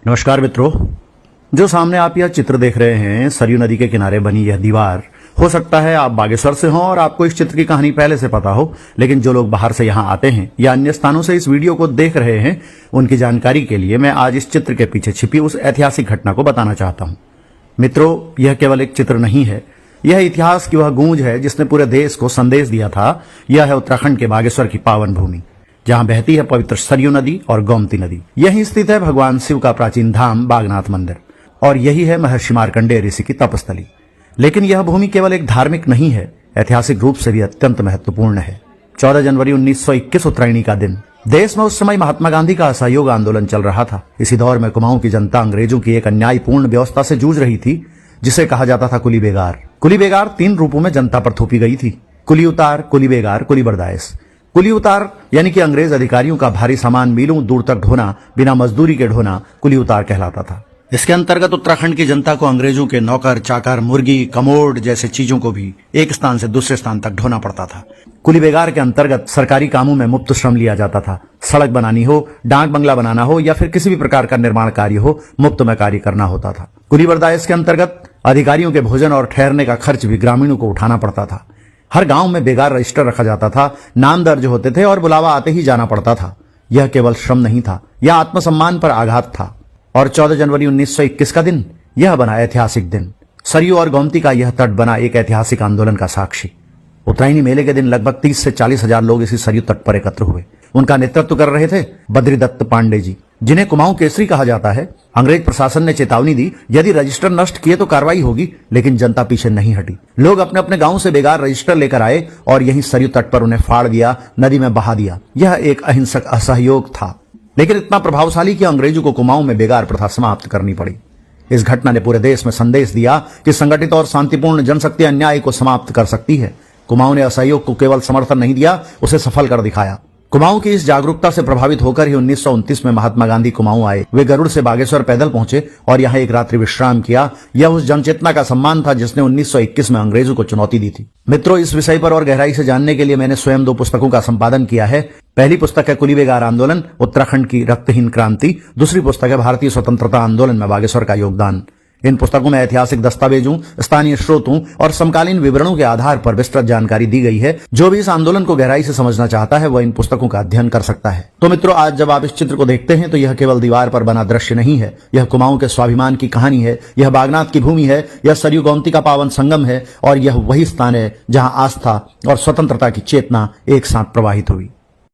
नमस्कार मित्रों, जो सामने आप यह चित्र देख रहे हैं, सरयू नदी के किनारे बनी यह दीवार, हो सकता है आप बागेश्वर से हों और आपको इस चित्र की कहानी पहले से पता हो, लेकिन जो लोग बाहर से यहाँ आते हैं या अन्य स्थानों से इस वीडियो को देख रहे हैं, उनकी जानकारी के लिए मैं आज इस चित्र के पीछे छिपी उस ऐतिहासिक घटना को बताना चाहता हूँ। मित्रों, यह केवल एक चित्र नहीं है, यह इतिहास की वह गूंज है जिसने पूरे देश को संदेश दिया था। यह है उत्तराखंड के बागेश्वर की पावन भूमि, जहां बहती है पवित्र सरयू नदी और गोमती नदी। यहीं स्थित है भगवान शिव का प्राचीन धाम बागनाथ मंदिर, और यही है महर्षि मार्कंडेय ऋषि की तपस्थली। लेकिन यह भूमि केवल एक धार्मिक नहीं है, ऐतिहासिक रूप से भी अत्यंत महत्वपूर्ण है। 14 जनवरी 1921 उत्तरायणी का दिन। देश में उस समय महात्मा गांधी का असहयोग आंदोलन चल रहा था। इसी दौर में कुमाऊं की जनता अंग्रेजों की एक अन्यायपूर्ण व्यवस्था से जूझ रही थी, जिसे कहा जाता था कुली बेगार। कुली बेगार 3 रूपों में जनता पर थोपी गई थी: कुली उतार, कुली बेगार, कुली बर्दायश। कुली उतार यानी कि अंग्रेज अधिकारियों का भारी सामान मीलों दूर तक ढोना, बिना मजदूरी के ढोना, कुली उतार कहलाता था। इसके अंतर्गत उत्तराखंड की जनता को अंग्रेजों के नौकर चाकर, मुर्गी, कमोड जैसे चीजों को भी एक स्थान से दूसरे स्थान तक ढोना पड़ता था। कुली बेगार के अंतर्गत सरकारी कामों में मुफ्त श्रम लिया जाता था। सड़क बनानी हो, डाक बंगला बनाना हो या फिर किसी भी प्रकार का निर्माण कार्य हो, मुफ्त में कार्य करना होता था। कुली बर्दायश के अंतर्गत अधिकारियों के भोजन और ठहरने का खर्च भी ग्रामीणों को उठाना पड़ता था। हर गांव में बेगार रजिस्टर रखा जाता था, नाम दर्ज होते थे और बुलावा आते ही जाना पड़ता था। यह केवल श्रम नहीं था, यह आत्मसम्मान पर आघात था। और 14 जनवरी 1921 का दिन, यह बना ऐतिहासिक दिन। सरयू और गोमती का यह तट बना एक ऐतिहासिक आंदोलन का साक्षी। उत्तरायणी मेले के दिन लगभग 30 से 40 हजार लोग इसी सरयू तट पर एकत्र हुए। उनका नेतृत्व कर रहे थे बद्रीदत्त पांडे जी, जिन्हें कुमाऊं केसरी कहा जाता है। अंग्रेज प्रशासन ने चेतावनी दी, यदि रजिस्टर नष्ट किए तो कार्रवाई होगी, लेकिन जनता पीछे नहीं हटी। लोग अपने अपने गांव से बेगार रजिस्टर लेकर आए और यहीं सरयू तट पर उन्हें फाड़ दिया, नदी में बहा दिया। यह एक अहिंसक असहयोग था, लेकिन इतना प्रभावशाली कि अंग्रेजों को कुमाऊं में बेगार प्रथा समाप्त करनी पड़ी। इस घटना ने पूरे देश में संदेश दिया कि संगठित और शांतिपूर्ण जनशक्ति अन्याय को समाप्त कर सकती है। कुमाऊं ने असहयोग को केवल समर्थन नहीं दिया, उसे सफल कर दिखाया। कुमाऊं की इस जागरूकता से प्रभावित होकर ही 1929 में महात्मा गांधी कुमाऊं आए। वे गरुड़ से बागेश्वर पैदल पहुंचे और यहां एक रात्रि विश्राम किया। यह उस जनचेतना का सम्मान था जिसने 1921 में अंग्रेजों को चुनौती दी थी। मित्रों, इस विषय पर और गहराई से जानने के लिए मैंने स्वयं 2 पुस्तकों का संपादन किया है। पहली पुस्तक है कुली बेगार आंदोलन, उत्तराखंड की रक्तहीन क्रांति। दूसरी पुस्तक है भारतीय स्वतंत्रता आंदोलन में बागेश्वर का योगदान। इन पुस्तकों में ऐतिहासिक दस्तावेजों, स्थानीय स्रोतों और समकालीन विवरणों के आधार पर विस्तृत जानकारी दी गई है। जो भी इस आंदोलन को गहराई से समझना चाहता है, वह इन पुस्तकों का अध्ययन कर सकता है। तो मित्रों, आज जब आप इस चित्र को देखते हैं तो यह केवल दीवार पर बना दृश्य नहीं है, यह कुमाऊं के स्वाभिमान की कहानी है, यह बागनाथ की भूमि है, यह सरयू गोमती का पावन संगम है, और यह वही स्थान है जहां आस्था और स्वतंत्रता की चेतना एक साथ प्रवाहित हुई।